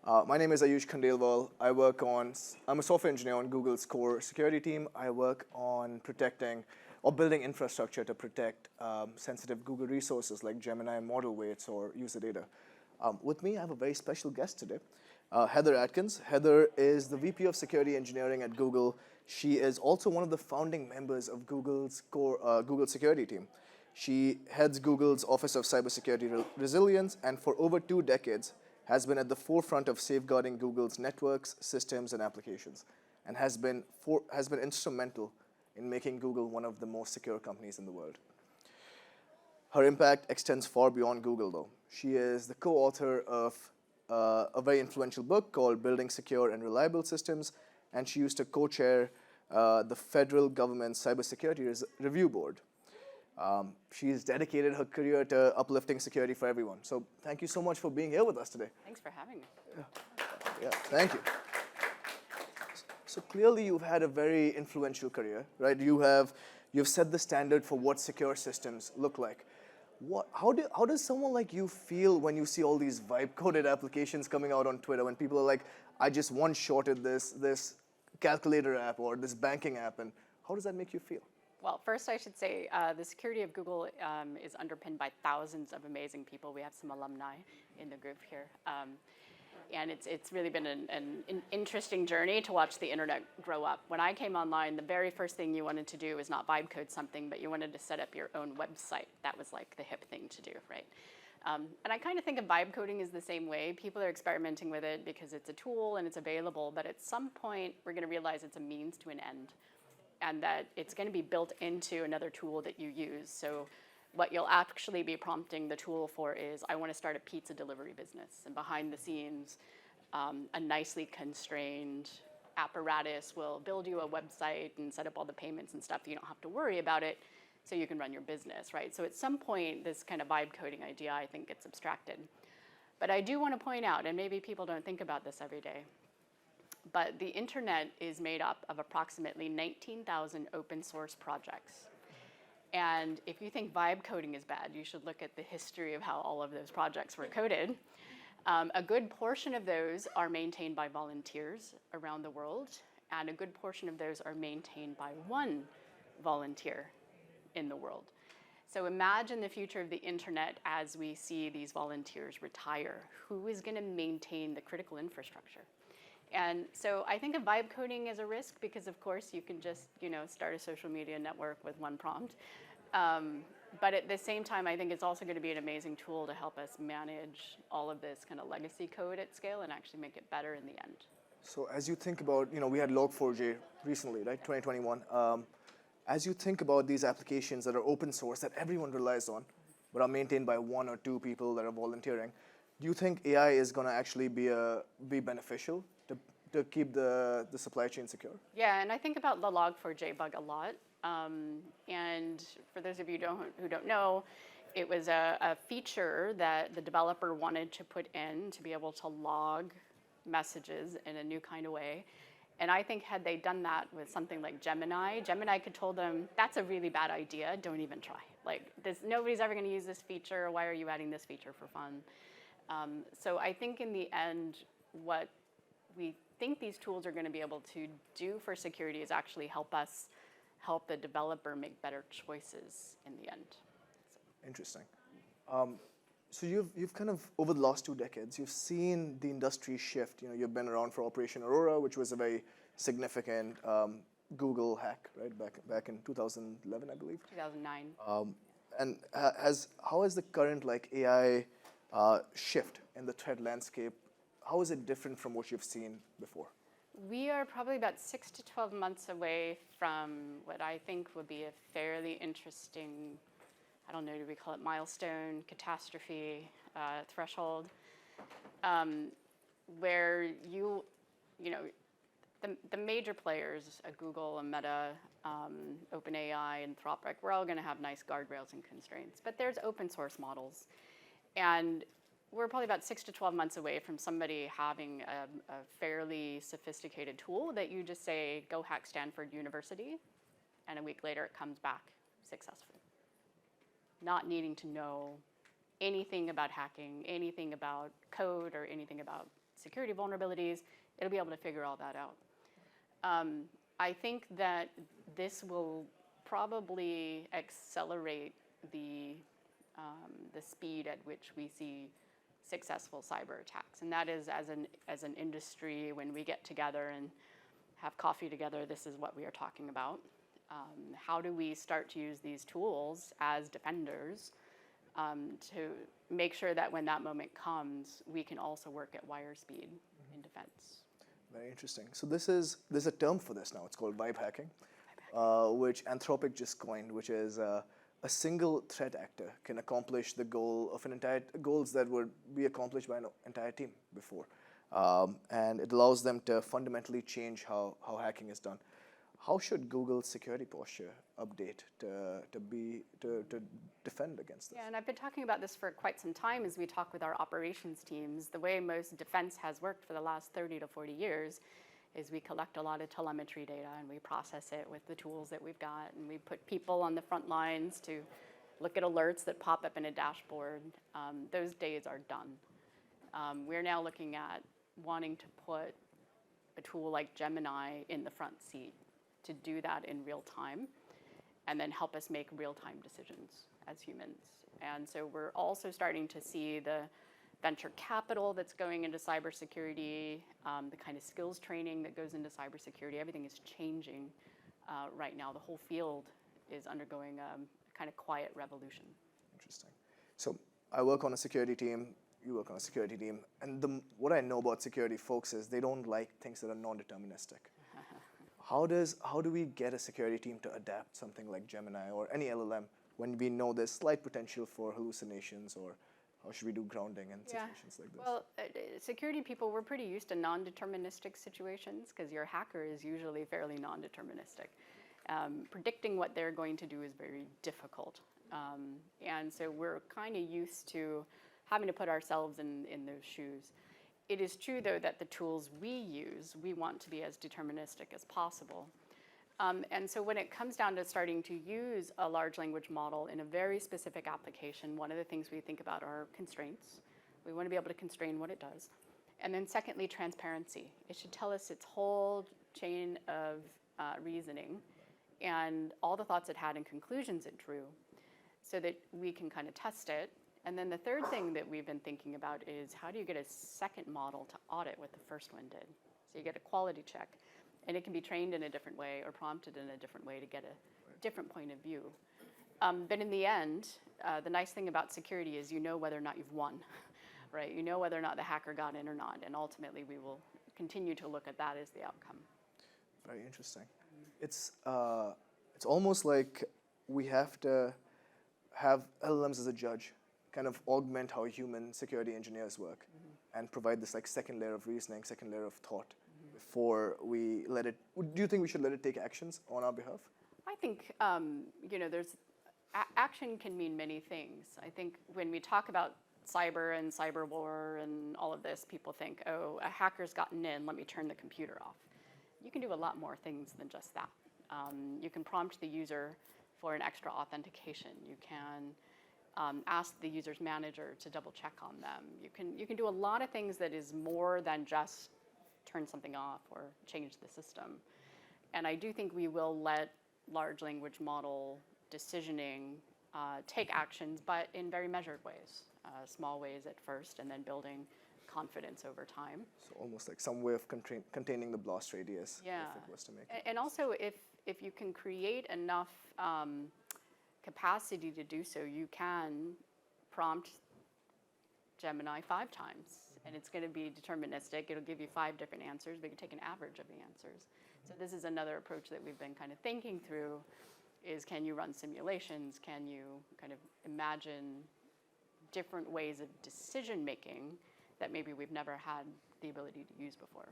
My name is Ayush Khandelwal. I'm a software engineer on Google's core security team. I work on protecting or building infrastructure to protect sensitive Google resources like Gemini model weights or user data. With me, I have a very special guest today, Heather Atkins. Heather is the VP of Security Engineering at Google. She is also one of the founding members of Google's core Google security team. She heads Google's Office of Cybersecurity Resilience, and for over 2 decades, has been at the forefront of safeguarding Google's networks, systems, and applications, and has been instrumental in making Google one of the most secure companies in the world. Her impact extends far beyond Google, though. She is the co-author of a very influential book called Building Secure and Reliable Systems, and she used to co-chair the federal government's Cybersecurity Review Board. She's dedicated her career to uplifting security for everyone. So thank you so much for being here with us today. Thanks for having me. Yeah, thank you. So clearly you've had a very influential career, right? You've set the standard for what secure systems look like. How does someone like you feel when you see all these vibe-coded applications coming out on Twitter, when people are like, I just one-shotted this calculator app or this banking app, and how does that make you feel? Well, first I should say the security of Google is underpinned by thousands of amazing people. We have some alumni in the group here. And it's really been an interesting journey to watch the internet grow up. When I came online, the very first thing you wanted to do was not vibe code something, but you wanted to set up your own website. That was like the hip thing to do, right? And I kind of think of vibe coding as the same way. People are experimenting with it because it's a tool and it's available, but at some point we're going to realize it's a means to an end, and that it's going to be built into another tool that you use. So what you'll actually be prompting the tool for is, I want to start a pizza delivery business. And behind the scenes, a nicely constrained apparatus will build you a website and set up all the payments and stuff. You don't have to worry about it, so you can run your business, right? So at some point, this kind of vibe coding idea, I think, gets abstracted. But I do want to point out, and maybe people don't think about this every day, but the internet is made up of approximately 19,000 open source projects. And if you think vibe coding is bad, you should look at the history of how all of those projects were coded. A good portion of those are maintained by volunteers around the world, and a good portion of those are maintained by one volunteer in the world. So imagine the future of the internet as we see these volunteers retire. Who is going to maintain the critical infrastructure? And so I think of vibe coding as a risk because, of course, you can just start a social media network with one prompt. But at the same time, I think it's also going to be an amazing tool to help us manage all of this kind of legacy code at scale and actually make it better in the end. So as you think about, we had Log4j recently, right, 2021. As you think about these applications that are open source, that everyone relies on, but are maintained by 1 or 2 people that are volunteering, do you think AI is going to actually be beneficial to keep the supply chain secure? Yeah, and I think about the Log4j bug a lot. And for those of you who don't know, it was a feature that the developer wanted to put in to be able to log messages in a new kind of way. And I think had they done that with something like Gemini could told them, that's a really bad idea, don't even try. Like, nobody's ever going to use this feature, why are you adding this feature for fun? So I think in the end, what we think these tools are going to be able to do for security is actually help the developer make better choices in the end. So. Interesting. So you've kind of, over the last 2 decades, you've seen the industry shift. You've been around for Operation Aurora, which was a very significant Google hack, right, back in 2011, I believe. 2009. And how has the current AI shift in the threat landscape, how is it different from what you've seen before? We are probably about 6 to 12 months away from what I think would be a fairly interesting, I don't know, do we call it milestone, catastrophe, threshold, where the major players, Google, Meta, OpenAI, Anthropic, we're all going to have nice guardrails and constraints. But there's open source models. And we're probably about 6 to 12 months away from somebody having a fairly sophisticated tool that you just say, go hack Stanford University, and a week later it comes back successful. Not needing to know anything about hacking, anything about code, or anything about security vulnerabilities, it'll be able to figure all that out. I think that this will probably accelerate the speed at which we see successful cyber attacks. And that is, as an industry, when we get together and have coffee together, this is what we are talking about. How do we start to use these tools as defenders to make sure that when that moment comes, we can also work at wire speed in defense? Very interesting. So there's a term for this now. It's called vibe hacking, which Anthropic just coined, which is a single threat actor can accomplish the goal of goals that would be accomplished by an entire team before, and it allows them to fundamentally change how hacking is done. How should Google's security posture update to defend against this? Yeah, and I've been talking about this for quite some time as we talk with our operations teams. The way most defense has worked for the last 30 to 40 years is we collect a lot of telemetry data and we process it with the tools that we've got, and we put people on the front lines to look at alerts that pop up in a dashboard. Those days are done. We're now looking at wanting to put a tool like Gemini in the front seat to do that in real time and then help us make real-time decisions as humans. And so we're also starting to see the venture capital that's going into cybersecurity, the kind of skills training that goes into cybersecurity. Everything is changing right now. The whole field is undergoing a kind of quiet revolution. Interesting. So I work on a security team, you work on a security team, and what I know about security folks is they don't like things that are non-deterministic. How do we get a security team to adapt something like Gemini or any LLM when we know there's slight potential for hallucinations, or how should we do grounding in situations like this? Well, security people, we're pretty used to non-deterministic situations because your hacker is usually fairly non-deterministic. Predicting what they're going to do is very difficult. And so we're kind of used to having to put ourselves in those shoes. It is true, though, that the tools we use, we want to be as deterministic as possible. And so when it comes down to starting to use a large language model in a very specific application, one of the things we think about are constraints. We want to be able to constrain what it does. And then secondly, transparency. It should tell us its whole chain of reasoning and all the thoughts it had and conclusions it drew so that we can kind of test it. And then the third thing that we've been thinking about is how do you get a second model to audit what the first one did? So you get a quality check, and it can be trained in a different way or prompted in a different way to get a different point of view. But in the end, the nice thing about security is you know whether or not you've won, right? You know whether or not the hacker got in or not, and ultimately we will continue to look at that as the outcome. Very interesting. It's almost like we have to have LLMs as a judge, kind of augment how human security engineers work, and provide this like second layer of reasoning, second layer of thought before we let it. Do you think we should let it take actions on our behalf? I think there's action can mean many things. I think when we talk about cyber and cyber war and all of this, people think, oh, a hacker's gotten in, let me turn the computer off. You can do a lot more things than just that. You can prompt the user for an extra authentication. You can ask the user's manager to double check on them. You can do a lot of things that is more than just turn something off or change the system. And I do think we will let large language model decisioning take actions, but in very measured ways, small ways at first, and then building confidence over time. So almost like some way of containing the blast radius, if it was to make it. And also, if you can create enough capacity to do so, you can prompt Gemini 5 times, and it's going to be deterministic. It'll give you 5 different answers, but you can take an average of the answers. So this is another approach that we've been kind of thinking through, is can you run simulations? Can you kind of imagine different ways of decision making that maybe we've never had the ability to use before?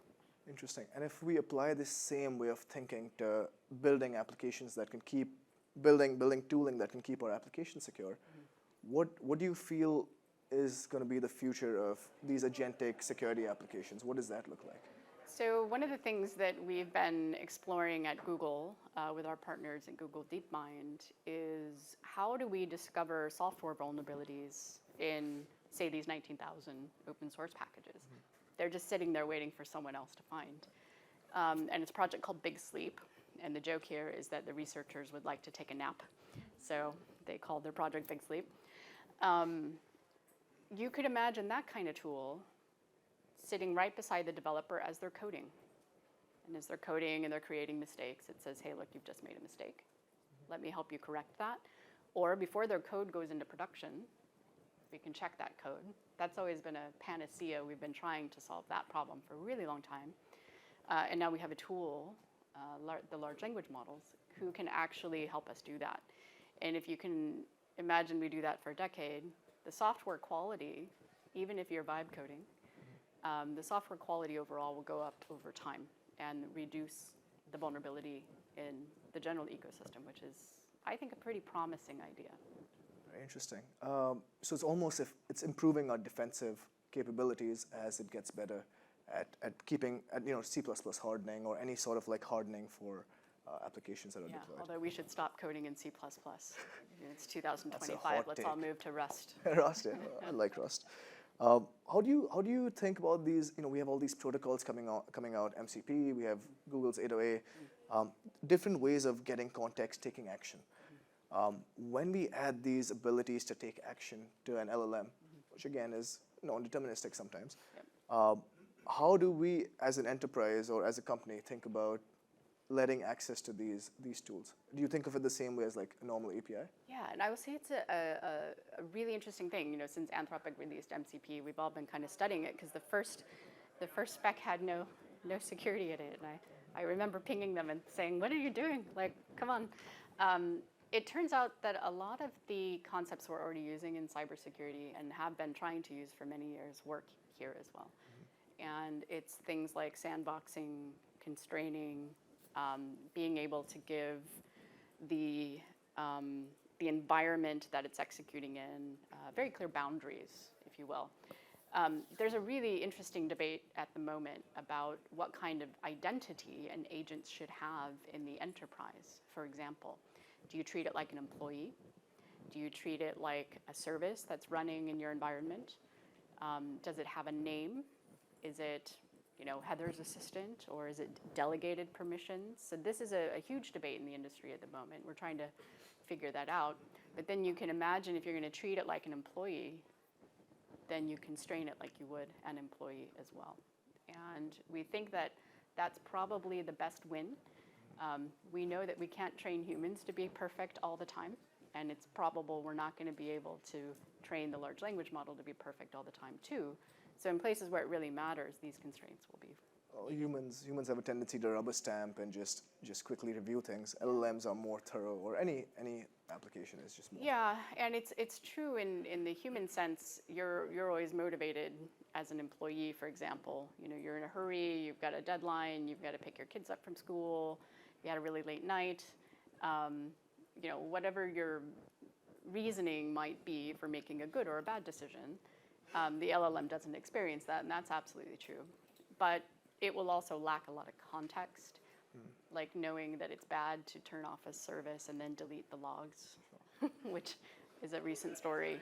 Interesting. And if we apply this same way of thinking to building applications that can keep building tooling that can keep our applications secure, what do you feel is going to be the future of these agentic security applications? What does that look like? So one of the things that we've been exploring at Google with our partners at Google DeepMind is how do we discover software vulnerabilities in, say, these 19,000 open source packages? They're just sitting there waiting for someone else to find. And it's a project called Big Sleep. And the joke here is that the researchers would like to take a nap. So they called their project Big Sleep. You could imagine that kind of tool sitting right beside the developer as they're coding. And as they're coding and they're creating mistakes, it says, hey, look, you've just made a mistake. Let me help you correct that. Or before their code goes into production, we can check that code. That's always been a panacea. We've been trying to solve that problem for a really long time. And now we have a tool, the large language models, who can actually help us do that. And if you can imagine we do that for a decade, the software quality, even if you're vibe coding, the software quality overall will go up over time and reduce the vulnerability in the general ecosystem, which is, I think, a pretty promising idea. Very interesting. So it's almost if it's improving our defensive capabilities as it gets better at keeping C++ hardening or any sort of like hardening for applications that are deployed. Although we should stop coding in C++. It's 2025. Let's all move to Rust. Rust, yeah. I like Rust. How do you think about these? We have all these protocols coming out. MCP. We have Google's 808. Different ways of getting context, taking action. When we add these abilities to take action to an LLM, which again is deterministic sometimes, how do we, as an enterprise or as a company, think about letting access to these tools? Do you think of it the same way as like a normal API? Yeah, and I would say it's a really interesting thing. Since Anthropic released MCP, we've all been kind of studying it because the first spec had no security in it, and I remember pinging them and saying, "What are you doing? Like, come on." It turns out that a lot of the concepts we're already using in cybersecurity and have been trying to use for many years work here as well. And it's things like sandboxing, constraining, being able to give the environment that it's executing in very clear boundaries, if you will. There's a really interesting debate at the moment about what kind of identity an agent should have in the enterprise, for example. Do you treat it like an employee? Do you treat it like a service that's running in your environment? Does it have a name? Is it Heather's assistant, or is it delegated permissions? So this is a huge debate in the industry at the moment. We're trying to figure that out. But then you can imagine if you're going to treat it like an employee, then you constrain it like you would an employee as well. And we think that that's probably the best win. We know that we can't train humans to be perfect all the time, and it's probable we're not going to be able to train the large language model to be perfect all the time too. So in places where it really matters, these constraints will be. Well, humans have a tendency to rubber stamp and just quickly review things. LLMs are more thorough, or any application is just more. Yeah, and it's true in the human sense. You're always motivated as an employee, for example. You're in a hurry, you've got a deadline, you've got to pick your kids up from school, you had a really late night. Whatever your reasoning might be for making a good or a bad decision, the LLM doesn't experience that, and that's absolutely true. But it will also lack a lot of context, like knowing that it's bad to turn off a service and then delete the logs, which is a recent story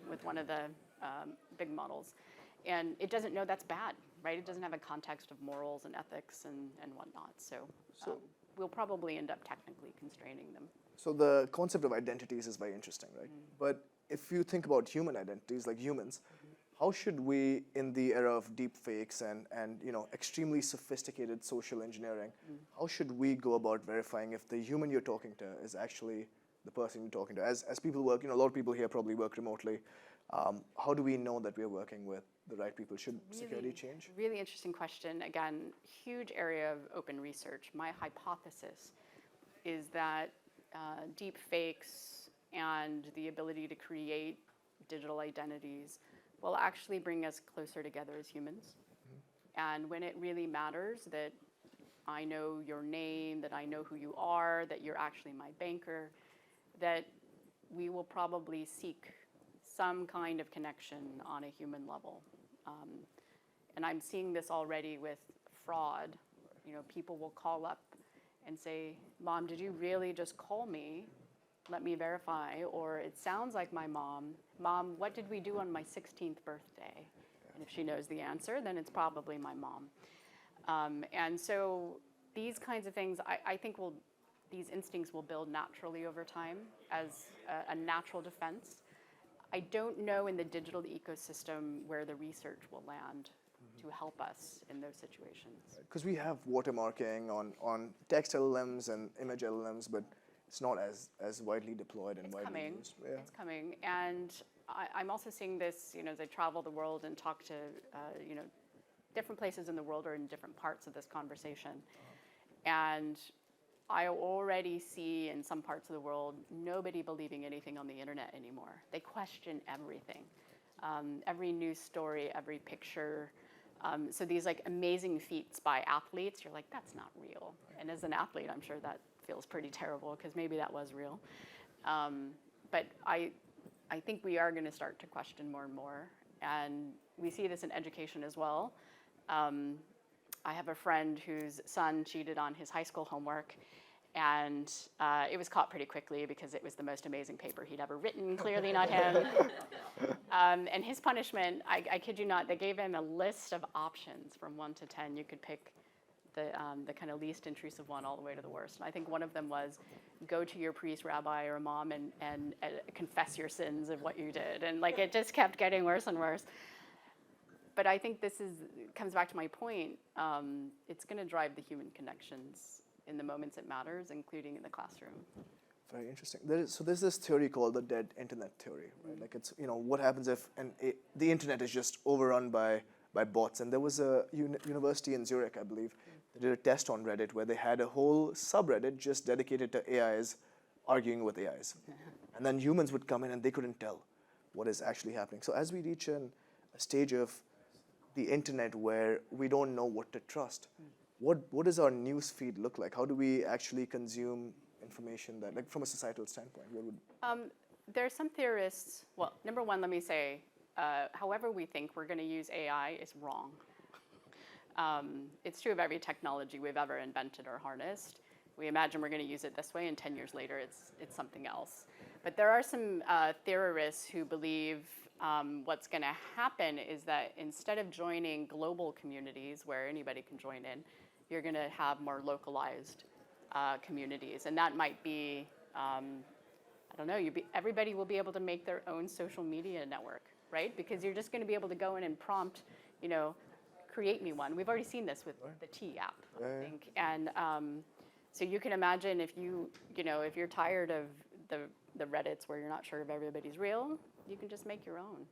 with one of the big models. And it doesn't know that's bad, right? It doesn't have a context of morals and ethics and whatnot. So we'll probably end up technically constraining them. So the concept of identities is very interesting, right? But if you think about human identities, like humans, how should we, in the era of deep fakes and extremely sophisticated social engineering, how should we go about verifying if the human you're talking to is actually the person you're talking to? As people work, a lot of people here probably work remotely. How do we know that we're working with the right people? Should security change? Really interesting question. Again, huge area of open research. My hypothesis is that deep fakes and the ability to create digital identities will actually bring us closer together as humans. And when it really matters that I know your name, that I know who you are, that you're actually my banker, that we will probably seek some kind of connection on a human level. And I'm seeing this already with fraud. People will call up and say, "Mom, did you really just call me? Let me verify." Or it sounds like my mom. "Mom, what did we do on my 16th birthday?" If she knows the answer, then it's probably my mom. And so these kinds of things, I think these instincts will build naturally over time as a natural defense. I don't know in the digital ecosystem where the research will land to help us in those situations. Because we have watermarking on text LLMs and image LLMs, but it's not as widely deployed and widely used. Yeah. It's coming, and I'm also seeing this, as I travel the world and talk to, different places in the world or in different parts of this conversation. And I already see in some parts of the world nobody believing anything on the internet anymore. They question everything, every news story, every picture. So these like amazing feats by athletes, you're like, that's not real. And as an athlete, I'm sure that feels pretty terrible because maybe that was real. But I think we are going to start to question more and more. And we see this in education as well. I have a friend whose son cheated on his high school homework. And it was caught pretty quickly because it was the most amazing paper he'd ever written, clearly not him. And his punishment, I kid you not, they gave him a list of options from 1 to 10. You could pick the kind of least intrusive one all the way to the worst. And I think one of them was go to your priest, rabbi, or imam and confess your sins of what you did. And like it just kept getting worse and worse. But I think this comes back to my point. It's going to drive the human connections in the moments it matters, including in the classroom. Very interesting. There's this theory called the dead internet theory, right? Like it's, what happens if the internet is just overrun by bots. And there was a university in Zurich, I believe, that did a test on Reddit where they had a whole subreddit just dedicated to AIs arguing with AIs. And then humans would come in and they couldn't tell what is actually happening. So as we reach a stage of the internet where we don't know what to trust, what does our news feed look like? How do we actually consume information that, like from a societal standpoint? There are some theorists, well, number one, let me say, however we think we're going to use AI is wrong. It's true of every technology we've ever invented or harnessed. We imagine we're going to use it this way, and 10 years later it's something else. But there are some theorists who believe what's going to happen is that instead of joining global communities where anybody can join in, you're going to have more localized communities. And that might be, I don't know, everybody will be able to make their own social media network, right? Because you're just going to be able to go in and prompt, create me one. We've already seen this with the T app, I think. And so you can imagine if if you're tired of the Reddits where you're not sure if everybody's real, you can just make your own.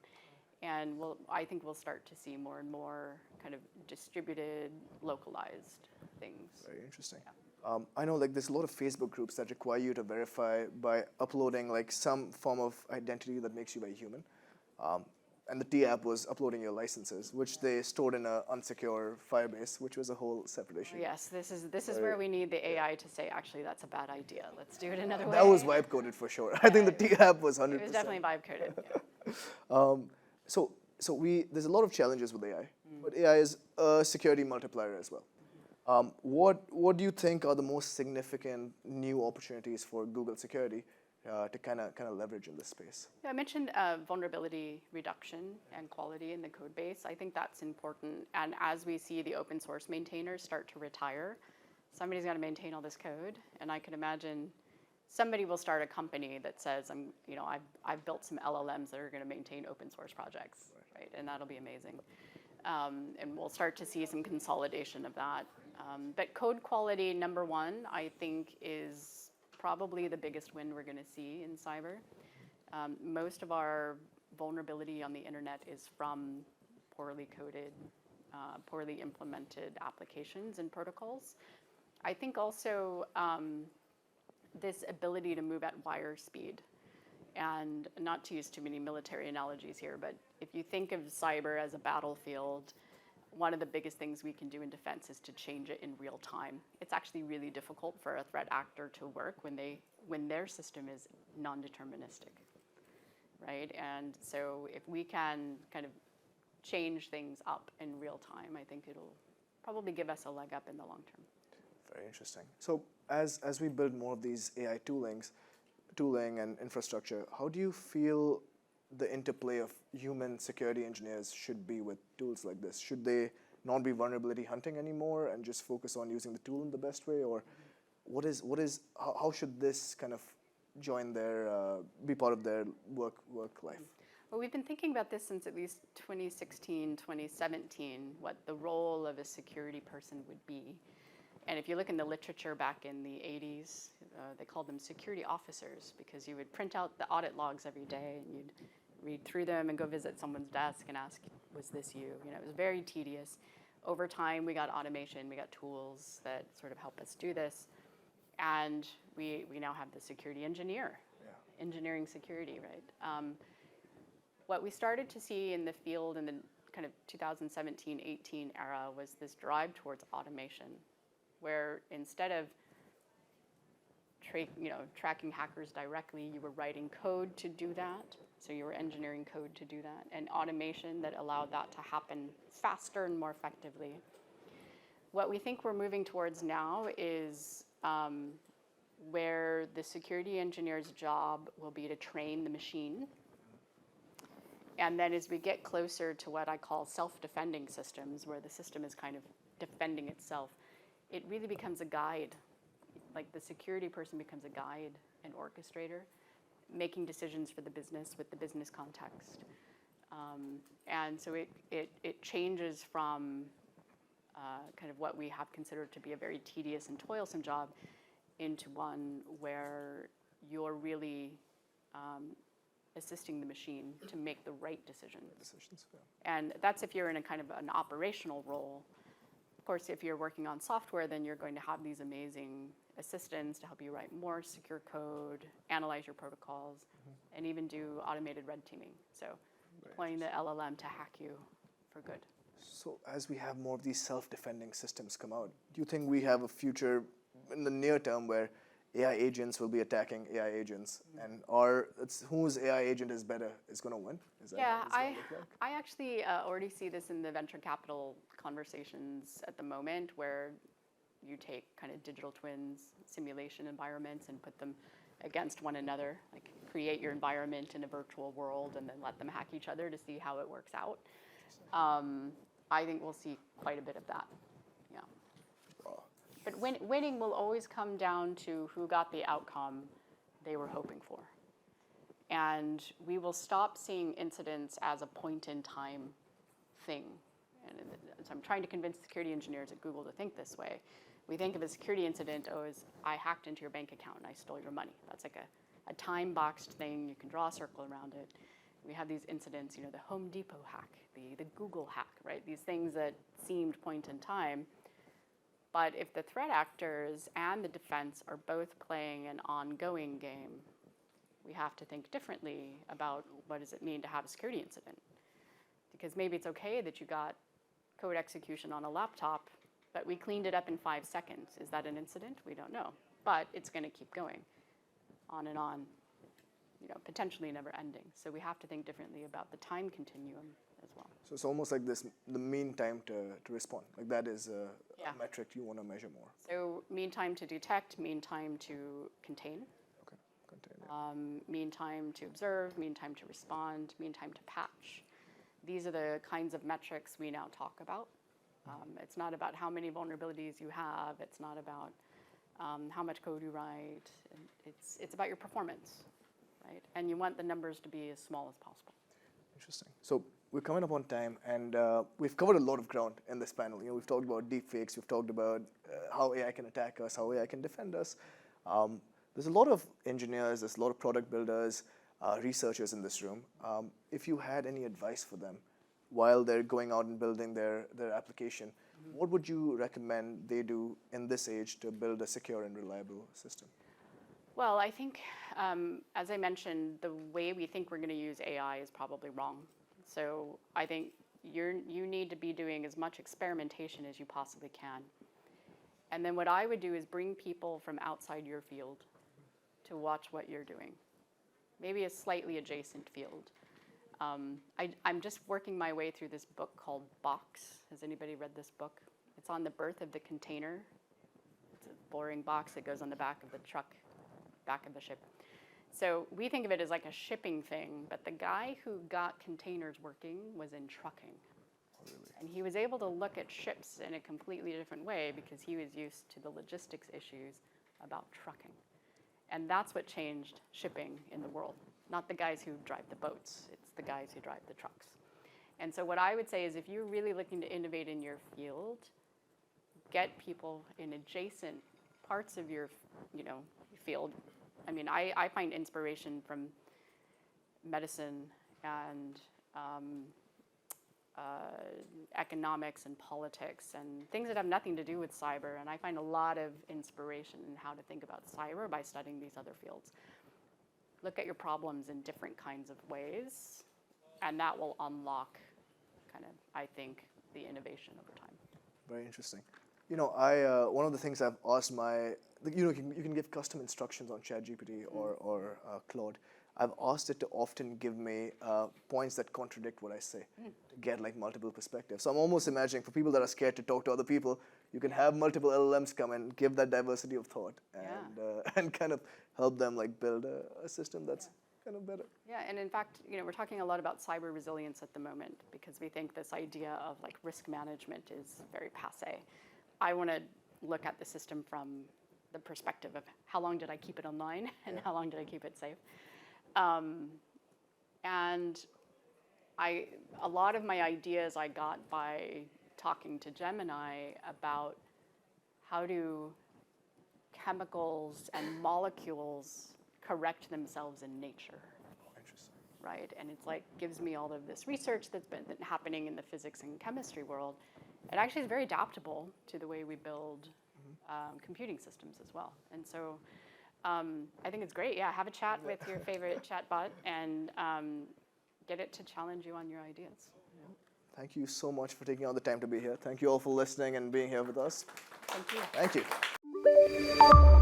And I think we'll start to see more and more kind of distributed, localized things. Very interesting. Yeah. I know there's a lot of Facebook groups that require you to verify by uploading some form of identity that makes you very human. And the T app was uploading your licenses, which they stored in an unsecure Firebase, which was a whole separate issue. Yes, this is where we need the AI to say, actually, that's a bad idea. Let's do it another way. That was vibe coded for sure. I think the T app was 100%. It was definitely vibe coded. Yeah. So there's a lot of challenges with AI, but AI is a security multiplier as well. What do you think are the most significant new opportunities for Google security to kind of leverage in this space? Yeah, I mentioned vulnerability reduction and quality in the code base. I think that's important. And as we see the open source maintainers start to retire, somebody's got to maintain all this code. And I can imagine somebody will start a company that says, I've built some LLMs that are going to maintain open source projects, right? And that'll be amazing. And we'll start to see some consolidation of that. But code quality, number one, I think is probably the biggest win we're going to see in cyber. Most of our vulnerability on the internet is from poorly coded, poorly implemented applications and protocols. I think also this ability to move at wire speed, and not to use too many military analogies here, but if you think of cyber as a battlefield, one of the biggest things we can do in defense is to change it in real time. It's actually really difficult for a threat actor to work when their system is non-deterministic, right? And so if we can kind of change things up in real time, I think it'll probably give us a leg up in the long term. Very interesting. So as we build more of these AI tooling and infrastructure, how do you feel the interplay of human security engineers should be with tools like this? Should they not be vulnerability hunting anymore and just focus on using the tool in the best way? Or how should this kind of join be part of their work life? Well, we've been thinking about this since at least 2016, 2017, what the role of a security person would be. And if you look in the literature back in the 80s, they called them security officers because you would print out the audit logs every day and you'd read through them and go visit someone's desk and ask, was this you? You know, it was very tedious. Over time, we got automation, we got tools that sort of help us do this. And we now have the security engineer, engineering security, right? What we started to see in the field in the kind of 2017-18 era was this drive towards automation, where instead of tracking hackers directly, you were writing code to do that. So you were engineering code to do that, and automation that allowed that to happen faster and more effectively. What we think we're moving towards now is where the security engineer's job will be to train the machine. And then as we get closer to what I call self-defending systems, where the system is kind of defending itself, it really becomes a guide. Like the security person becomes a guide, an orchestrator, making decisions for the business with the business context. And so it changes from kind of what we have considered to be a very tedious and toilsome job into one where you're really assisting the machine to make the right decisions. And that's if you're in a kind of an operational role. Of course, if you're working on software, then you're going to have these amazing assistants to help you write more secure code, analyze your protocols, and even do automated red teaming. So deploying the LLM to hack you for good. So as we have more of these self-defending systems come out, do you think we have a future in the near term where AI agents will be attacking AI agents, and whose AI agent is better is going to win? I actually already see this in the venture capital conversations at the moment, where you take kind of digital twins, simulation environments, and put them against one another, like create your environment in a virtual world and then let them hack each other to see how it works out. I think we'll see quite a bit of that. Yeah. Wow. But winning will always come down to who got the outcome they were hoping for. And we will stop seeing incidents as a point-in-time thing. And so I'm trying to convince security engineers at Google to think this way. We think of a security incident as I hacked into your bank account and I stole your money. That's like a time-boxed thing. You can draw a circle around it. We have these incidents, the Home Depot hack, the Google hack, right? These things that seemed point in time. But if the threat actors and the defense are both playing an ongoing game, we have to think differently about what does it mean to have a security incident. Because maybe it's okay that you got code execution on a laptop, but we cleaned it up in 5 seconds. Is that an incident? We don't know. But it's going to keep going on and on, potentially never ending. So we have to think differently about the time continuum as well. So it's almost like the mean time to respond. Like that is a metric you want to measure more. So mean time to detect, mean time to contain. Okay, contain. Mean time to observe, mean time to respond, mean time to patch. These are the kinds of metrics we now talk about. It's not about how many vulnerabilities you have. It's not about how much code you write. It's about your performance, right? And you want the numbers to be as small as possible. Interesting. So we're coming up on time, and we've covered a lot of ground in this panel. We've talked about deepfakes. We've talked about how AI can attack us, how AI can defend us. There's a lot of engineers, there's a lot of product builders, researchers in this room. If you had any advice for them while they're going out and building their application, what would you recommend they do in this age to build a secure and reliable system? Well, I think, as I mentioned, the way we think we're going to use AI is probably wrong. So I think you need to be doing as much experimentation as you possibly can. And then what I would do is bring people from outside your field to watch what you're doing. Maybe a slightly adjacent field. I'm just working my way through this book called Box. Has anybody read this book? It's on the birth of the container. It's a boring box that goes on the back of the truck, back of the ship. So we think of it as like a shipping thing, but the guy who got containers working was in trucking. And he was able to look at ships in a completely different way because he was used to the logistics issues about trucking. And that's what changed shipping in the world. Not the guys who drive the boats, it's the guys who drive the trucks. And so what I would say is if you're really looking to innovate in your field, get people in adjacent parts of your field. I mean, I find inspiration from medicine and economics and politics and things that have nothing to do with cyber. And I find a lot of inspiration in how to think about cyber by studying these other fields. Look at your problems in different kinds of ways, and that will unlock kind of, I think, the innovation over time. Very interesting. One of the things I've asked you can give custom instructions on ChatGPT or Claude. I've asked it to often give me points that contradict what I say to get like multiple perspectives. So I'm almost imagining for people that are scared to talk to other people, you can have multiple LLMs come and give that diversity of thought and kind of help them like build a system that's kind of better. Yeah, and in fact, we're talking a lot about cyber resilience at the moment because we think this idea of like risk management is very passé. I want to look at the system from the perspective of how long did I keep it online and how long did I keep it safe. And a lot of my ideas I got by talking to Gemini about how do chemicals and molecules correct themselves in nature. Interesting. Right, and it's like gives me all of this research that's been happening in the physics and chemistry world. It actually is very adaptable to the way we build computing systems as well. And so I think it's great. Yeah, have a chat with your favorite chatbot and get it to challenge you on your ideas. Thank you so much for taking all the time to be here. Thank you all for listening and being here with us. Thank you. Thank you.